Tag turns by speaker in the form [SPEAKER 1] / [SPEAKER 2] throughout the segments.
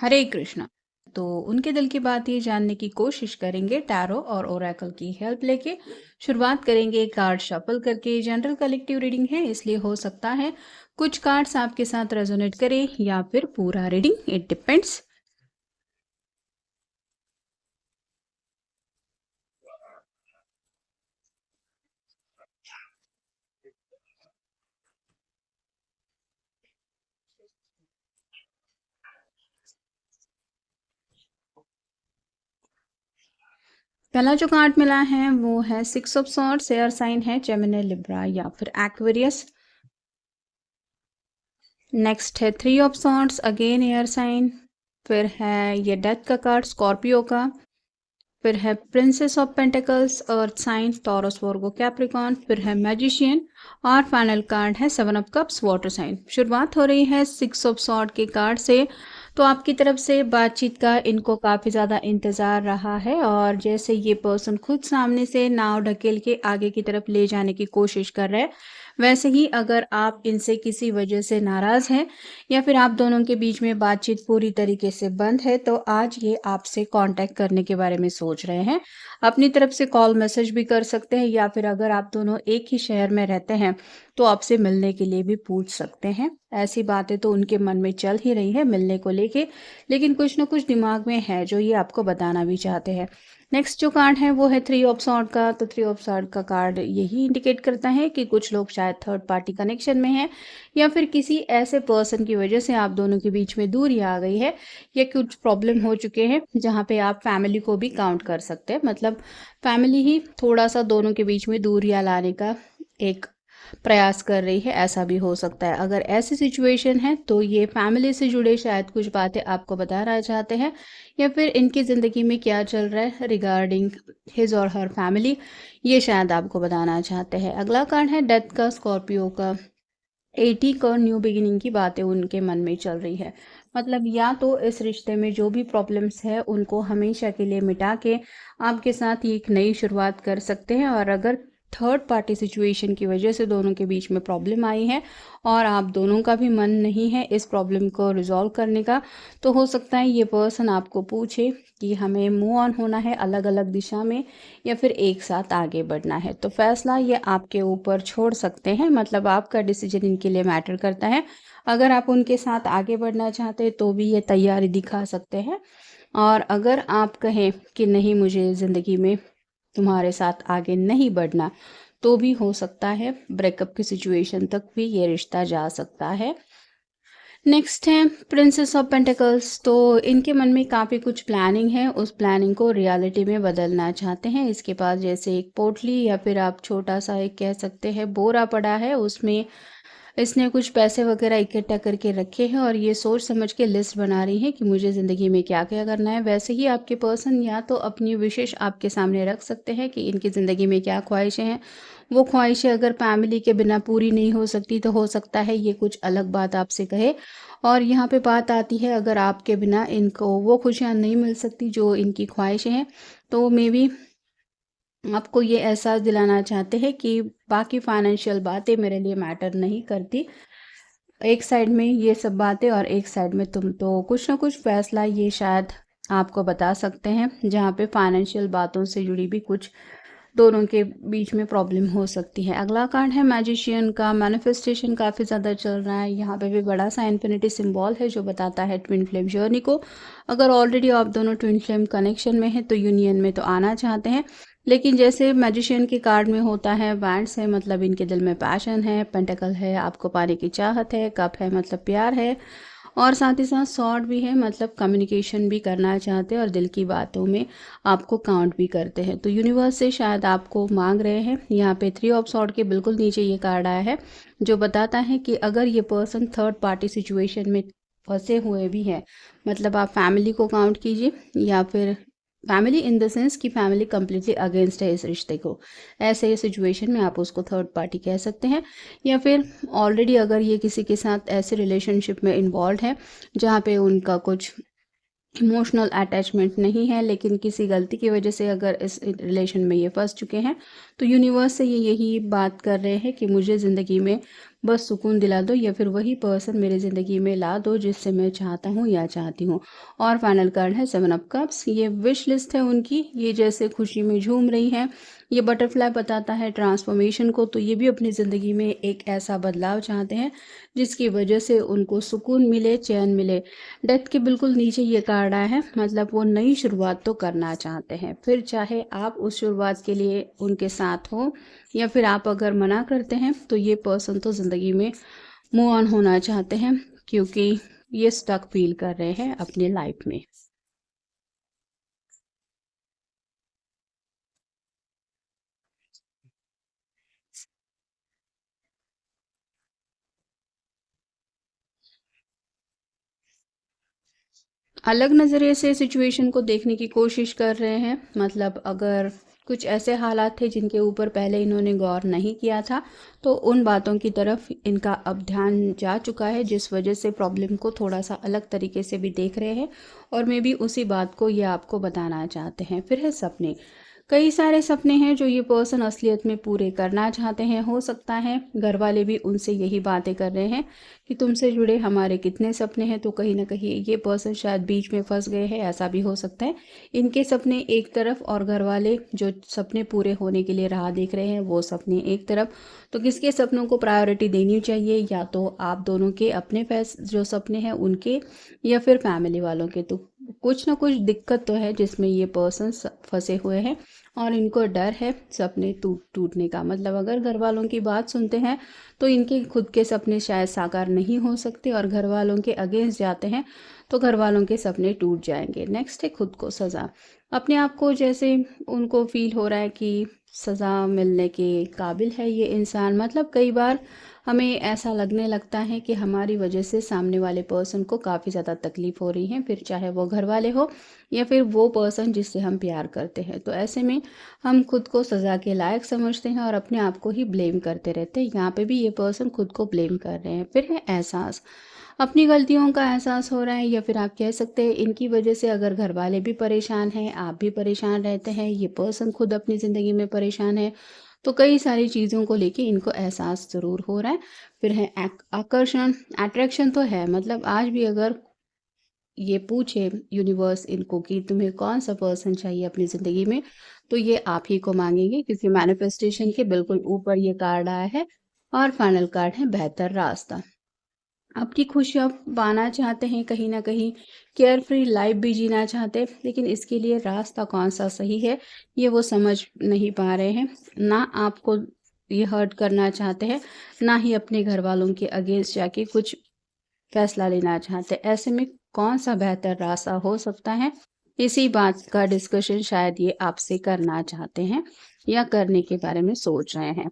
[SPEAKER 1] हरे कृष्णा। तो उनके दिल की बात ये जानने की कोशिश करेंगे टैरो और ओरेकल की हेल्प लेके। शुरुआत करेंगे कार्ड शफल करके। जनरल कलेक्टिव रीडिंग है, इसलिए हो सकता है कुछ कार्ड्स आपके साथ रेजोनेट करें या फिर पूरा रीडिंग, इट डिपेंड्स। पहला जो कार्ड मिला है वो है six of swords. Air sign है जेमिनी, लिब्रा या फिर एक्वेरियस। नेक्स्ट है three of swords, again air sign. फिर है ये डेथ का कार्ड, स्कॉर्पियो का। फिर है princess of pentacles, earth sign, Taurus, Virgo, Capricorn. फिर है मैजिशियन और फाइनल कार्ड है seven of cups, water sign. शुरुआत हो रही है सिक्स ऑफ सॉर्ड के कार्ड से। तो आपकी तरफ से बातचीत का इनको काफ़ी ज़्यादा इंतज़ार रहा है, और जैसे ये पर्सन खुद सामने से नाव ढकेल के आगे की तरफ ले जाने की कोशिश कर रहे हैं, वैसे ही अगर आप इनसे किसी वजह से नाराज़ हैं या फिर आप दोनों के बीच में बातचीत पूरी तरीके से बंद है, तो आज ये आपसे कांटेक्ट करने के बारे में सोच रहे हैं। अपनी तरफ से कॉल मैसेज भी कर सकते हैं, या फिर अगर आप दोनों एक ही शहर में रहते हैं तो आपसे मिलने के लिए भी पूछ सकते हैं। ऐसी बातें तो उनके मन में चल ही रही है मिलने को लेके, लेकिन कुछ ना कुछ दिमाग में है जो ये आपको बताना भी चाहते हैं। नेक्स्ट जो कार्ड है वो है थ्री ऑफ सॉर्ड का। तो थ्री ऑफ सॉर्ड का कार्ड यही इंडिकेट करता है कि कुछ लोग शायद थर्ड पार्टी कनेक्शन में हैं, या फिर किसी ऐसे पर्सन की वजह से आप दोनों के बीच में दूरी आ गई है, या कुछ प्रॉब्लम हो चुके हैं जहाँ पे आप फैमिली को भी काउंट कर सकते हैं। मतलब फैमिली ही थोड़ा सा दोनों के बीच में दूरियां लाने का एक प्रयास कर रही है, ऐसा भी हो सकता है। अगर ऐसी सिचुएशन है तो ये फैमिली से जुड़े शायद कुछ बातें आपको बताना चाहते हैं, या फिर इनकी ज़िंदगी में क्या चल रहा है रिगार्डिंग हिज और हर फैमिली, ये शायद आपको बताना चाहते हैं। अगला कार्ड है डेथ का, स्कॉर्पियो का। 80 का न्यू बिगिनिंग की बातें उनके मन में चल रही है। मतलब या तो इस रिश्ते में जो भी प्रॉब्लम्स है उनको हमेशा के लिए मिटा के आपके साथ ये एक नई शुरुआत कर सकते हैं, और अगर थर्ड पार्टी सिचुएशन की वजह से दोनों के बीच में प्रॉब्लम आई है और आप दोनों का भी मन नहीं है इस प्रॉब्लम को रिजॉल्व करने का, तो हो सकता है ये पर्सन आपको पूछे कि हमें मूव ऑन होना है अलग अलग दिशा में, या फिर एक साथ आगे बढ़ना है। तो फैसला ये आपके ऊपर छोड़ सकते हैं, मतलब आपका डिसीजन इनके लिए मैटर करता है। अगर आप उनके साथ आगे बढ़ना चाहते हैं तो भी ये तैयारी दिखा सकते हैं, और अगर आप कहें कि नहीं मुझे ज़िंदगी में तुम्हारे साथ आगे नहीं बढ़ना, तो भी हो सकता है ब्रेकअप की सिचुएशन तक भी ये रिश्ता जा सकता है। नेक्स्ट है प्रिंसेस ऑफ पेंटिकल्स। तो इनके मन में काफ़ी कुछ प्लानिंग है, उस प्लानिंग को रियलिटी में बदलना चाहते हैं। इसके पास जैसे एक पोटली या फिर आप छोटा सा एक कह सकते हैं बोरा पड़ा है, उसमें इसने कुछ पैसे वगैरह इकट्ठा करके रखे हैं, और ये सोच समझ के लिस्ट बना रही है कि मुझे ज़िंदगी में क्या क्या करना है। वैसे ही आपके पर्सन या तो अपनी विशेष आपके सामने रख सकते हैं कि इनकी ज़िंदगी में क्या ख्वाहिशें हैं। वो ख्वाहिशें अगर फैमिली के बिना पूरी नहीं हो सकती तो हो सकता है ये कुछ अलग बात आपसे कहे। और यहाँ पे बात आती है अगर आपके बिना इनको वो खुशियाँ नहीं मिल सकती जो इनकी ख्वाहिशें हैं, तो मे बी आपको ये एहसास दिलाना चाहते हैं कि बाकी फाइनेंशियल बातें मेरे लिए मैटर नहीं करती। एक साइड में ये सब बातें और एक साइड में तुम, तो कुछ ना कुछ फैसला ये शायद आपको बता सकते हैं जहाँ पे फाइनेंशियल बातों से जुड़ी भी कुछ दोनों के बीच में प्रॉब्लम हो सकती है। अगला कार्ड है मैजिशियन का। मैनिफेस्टेशन काफ़ी ज़्यादा चल रहा है, यहाँ पे भी बड़ा सा इन्फिनिटी सिंबल है जो बताता है ट्विन फ्लेम जर्नी को। अगर ऑलरेडी आप दोनों ट्विन फ्लेम कनेक्शन में हैं तो यूनियन में तो आना चाहते हैं, लेकिन जैसे मैजिशियन के कार्ड में होता है बैंड्स है मतलब इनके दिल में पैशन है, पेंटिकल है आपको पाने की चाहत है, कप है मतलब प्यार है, और साथ ही साथ सॉर्ड भी है मतलब कम्युनिकेशन भी करना चाहते हैं और दिल की बातों में आपको काउंट भी करते हैं। तो यूनिवर्स से शायद आपको मांग रहे हैं। यहाँ पे थ्री ऑफ सॉर्ड के बिल्कुल नीचे ये कार्ड आया है जो बताता है कि अगर ये पर्सन थर्ड पार्टी सिचुएशन में फंसे हुए भी हैं, मतलब आप फैमिली को काउंट कीजिए, या फिर फैमिली इन द सेंस कि फैमिली कंप्लीटली अगेंस्ट है इस रिश्ते को, ऐसे सिचुएशन में आप उसको थर्ड पार्टी कह सकते हैं। या फिर ऑलरेडी अगर ये किसी के साथ ऐसे रिलेशनशिप में इन्वॉल्व है जहाँ पे उनका कुछ इमोशनल अटैचमेंट नहीं है, लेकिन किसी गलती की वजह से अगर इस रिलेशन में ये फंस चुके हैं, तो यूनिवर्स से ये यही बात कर रहे हैं कि मुझे ज़िंदगी में बस सुकून दिला दो या फिर वही पर्सन मेरी ज़िंदगी में ला दो जिससे मैं चाहता हूँ या चाहती हूँ। और फाइनल कार्ड है 7 ऑफ कप्स, ये विश लिस्ट है उनकी, ये जैसे खुशी में झूम रही है। ये बटरफ्लाई बताता है ट्रांसफॉर्मेशन को, तो ये भी अपनी ज़िंदगी में एक ऐसा बदलाव चाहते हैं जिसकी वजह से उनको सुकून मिले, चैन मिले। डेथ के बिल्कुल नीचे ये कार्ड आया है, मतलब वो नई शुरुआत तो करना चाहते हैं, फिर चाहे आप उस शुरुआत के लिए उनके साथ हो या फिर आप अगर मना करते हैं तो ये पर्सन तो ज़िंदगी में मूव ऑन होना चाहते हैं, क्योंकि ये स्टक फील कर रहे हैं अपनी लाइफ में। अलग नज़रिए से सिचुएशन को देखने की कोशिश कर रहे हैं, मतलब अगर कुछ ऐसे हालात थे जिनके ऊपर पहले इन्होंने गौर नहीं किया था, तो उन बातों की तरफ इनका अब ध्यान जा चुका है, जिस वजह से प्रॉब्लम को थोड़ा सा अलग तरीके से भी देख रहे हैं और मे बी उसी बात को ये आपको बताना चाहते हैं। फिर है सपने। कई सारे सपने हैं जो ये पर्सन असलियत में पूरे करना चाहते हैं। हो सकता है घर वाले भी उनसे यही बातें कर रहे हैं कि तुमसे जुड़े हमारे कितने सपने हैं, तो कहीं ना कहीं ये पर्सन शायद बीच में फंस गए हैं, ऐसा भी हो सकता है। इनके सपने एक तरफ और घर वाले जो सपने पूरे होने के लिए राह देख रहे हैं वो सपने एक तरफ। तो किसके सपनों को प्रायोरिटी देनी चाहिए, या तो आप दोनों के अपने जो सपने हैं उनके, या फिर फैमिली वालों के। तो कुछ ना कुछ दिक्कत तो है जिसमें ये पर्सन फंसे हुए हैं और इनको डर है सपने टूटने का। मतलब अगर घर वालों की बात सुनते हैं तो इनके खुद के सपने शायद साकार नहीं हो सकते, और घर वालों के अगेंस्ट जाते हैं तो घर वालों के सपने टूट जाएंगे। नेक्स्ट है खुद को सज़ा। अपने आप को जैसे उनको फील हो रहा है कि सज़ा मिलने के काबिल है ये इंसान। मतलब कई बार हमें ऐसा लगने लगता है कि हमारी वजह से सामने वाले पर्सन को काफ़ी ज़्यादा तकलीफ़ हो रही है, फिर चाहे वो घर वाले हो या फिर वो पर्सन जिससे हम प्यार करते हैं। तो ऐसे में हम खुद को सज़ा के लायक समझते हैं और अपने आप को ही ब्लेम करते रहते हैं। यहाँ पे भी ये पर्सन खुद को ब्लेम कर रहे हैं। फिर है एहसास। अपनी गलतियों का एहसास हो रहा है, या फिर आप कह सकते हैं इनकी वजह से अगर घर वाले भी परेशान हैं, आप भी परेशान रहते हैं, ये पर्सन खुद अपनी ज़िंदगी में परेशान है, तो कई सारी चीज़ों को लेके इनको एहसास ज़रूर हो रहा है। फिर है आकर्षण। अट्रैक्शन तो है, मतलब आज भी अगर ये पूछे यूनिवर्स इनको कि तुम्हें कौन सा पर्सन चाहिए अपनी ज़िंदगी में, तो ये आप ही को मांगेंगे, क्योंकि मैनिफेस्टेशन के बिल्कुल ऊपर ये कार्ड आया है। और फाइनल कार्ड है बेहतर रास्ता। अपनी खुशियाँ पाना चाहते हैं कहीं न कहीं, केयर फ्री लाइफ़ भी जीना चाहते हैं, लेकिन इसके लिए रास्ता कौन-सा सही है, ये वो समझ नहीं पा रहे हैं। ना आपको ये हर्ट करना चाहते हैं, ना ही अपने घरवालों के अगेंस्ट जाके कुछ फैसला लेना चाहते हैं। ऐसे में कौन-सा बेहतर रास्ता हो सकता है, इसी बात का डिस्कशन शायद ये आपसे करना चाहते हैं या करने के बारे में सोच रहे हैं।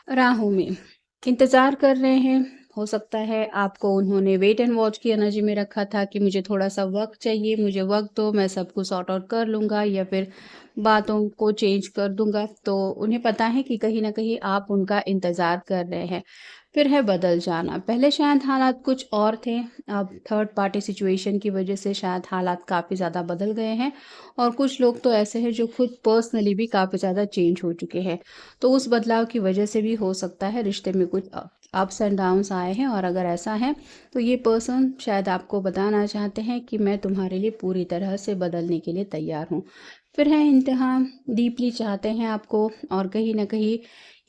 [SPEAKER 1] राहों में इंतज़ार कर रहे हैं। हो सकता है आपको उन्होंने वेट एंड वॉच की एनर्जी में रखा था कि मुझे थोड़ा-सा वक़्त चाहिए, मुझे वक़्त दो, मैं सब कुछ सॉर्ट आउट कर लूँगा या फिर बातों को चेंज कर दूँगा। तो उन्हें पता है कि कहीं न कहीं आप उनका इंतज़ार कर रहे हैं। फिर है बदल जाना। पहले शायद हालात कुछ और थे, अब थर्ड पार्टी सिचुएशन की वज़ह से शायद हालात काफ़ी ज़्यादा बदल गए हैं, और कुछ लोग तो ऐसे हैं जो खुद पर्सनली भी काफ़ी ज़्यादा चेंज हो चुके हैं। तो उस बदलाव की वजह से भी हो सकता है रिश्ते में कुछ अप्स एंड डाउन्स आए हैं, और अगर ऐसा है तो ये पर्सन शायद आपको बताना चाहते हैं कि मैं तुम्हारे लिए पूरी तरह से बदलने के लिए तैयार हूँ। फिर है इंतहा। डीपली चाहते हैं आपको, और कहीं ना कहीं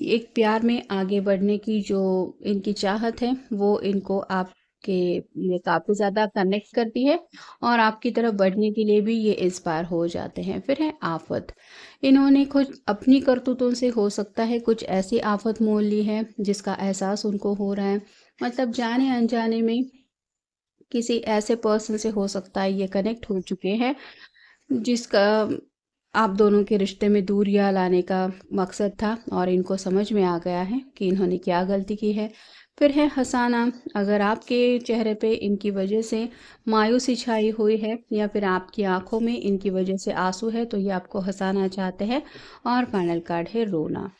[SPEAKER 1] एक प्यार में आगे बढ़ने की जो इनकी चाहत है वो इनको आपके लिए काफ़ी ज़्यादा कनेक्ट करती है, और आपकी तरफ बढ़ने के लिए भी ये इंस्पायर हो जाते हैं। फिर है आफत। इन्होंने कुछ अपनी करतूतों से हो सकता है कुछ ऐसी आफत मोल ली है जिसका एहसास उनको हो रहा है। मतलब जाने अनजाने में किसी ऐसे पर्सन से हो सकता है ये कनेक्ट हो चुके हैं जिसका आप दोनों के रिश्ते में दूरियां लाने का मकसद था, और इनको समझ में आ गया है कि इन्होंने क्या गलती की है। फिर है हंसाना। अगर आपके चेहरे पे इनकी वजह से मायूसी छाई हुई है, या फिर आपकी आंखों में इनकी वजह से आंसू है, तो ये आपको हंसाना चाहते हैं। और फाइनल कार्ड है रोना।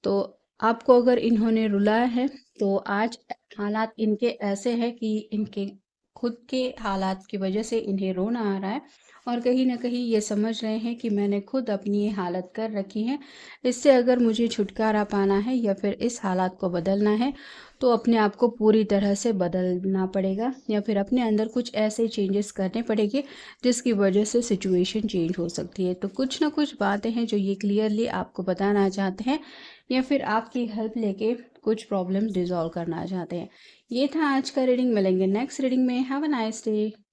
[SPEAKER 1] तो आपको अगर इन्होंने रुलाया है तो आज हालात इनके ऐसे हैं कि इनके खुद के हालात की वजह से इन्हें रोना आ रहा है, और कहीं न कहीं ये समझ रहे हैं कि मैंने खुद अपनी ये हालत कर रखी है। इससे अगर मुझे छुटकारा पाना है या फिर इस हालात को बदलना है, तो अपने आप को पूरी तरह से बदलना पड़ेगा या फिर अपने अंदर कुछ ऐसे चेंजेस करने पड़ेंगे, जिसकी वजह से सिचुएशन चेंज हो सकती है। तो कुछ ना कुछ बातें हैं जो ये क्लियरली आपको बताना चाहते हैं या फिर आपकी हेल्प लेके कुछ प्रॉब्लम रिज़ॉल्व करना चाहते हैं। ये था आज का रीडिंग, मिलेंगे नेक्स्ट रीडिंग में। Have a nice day.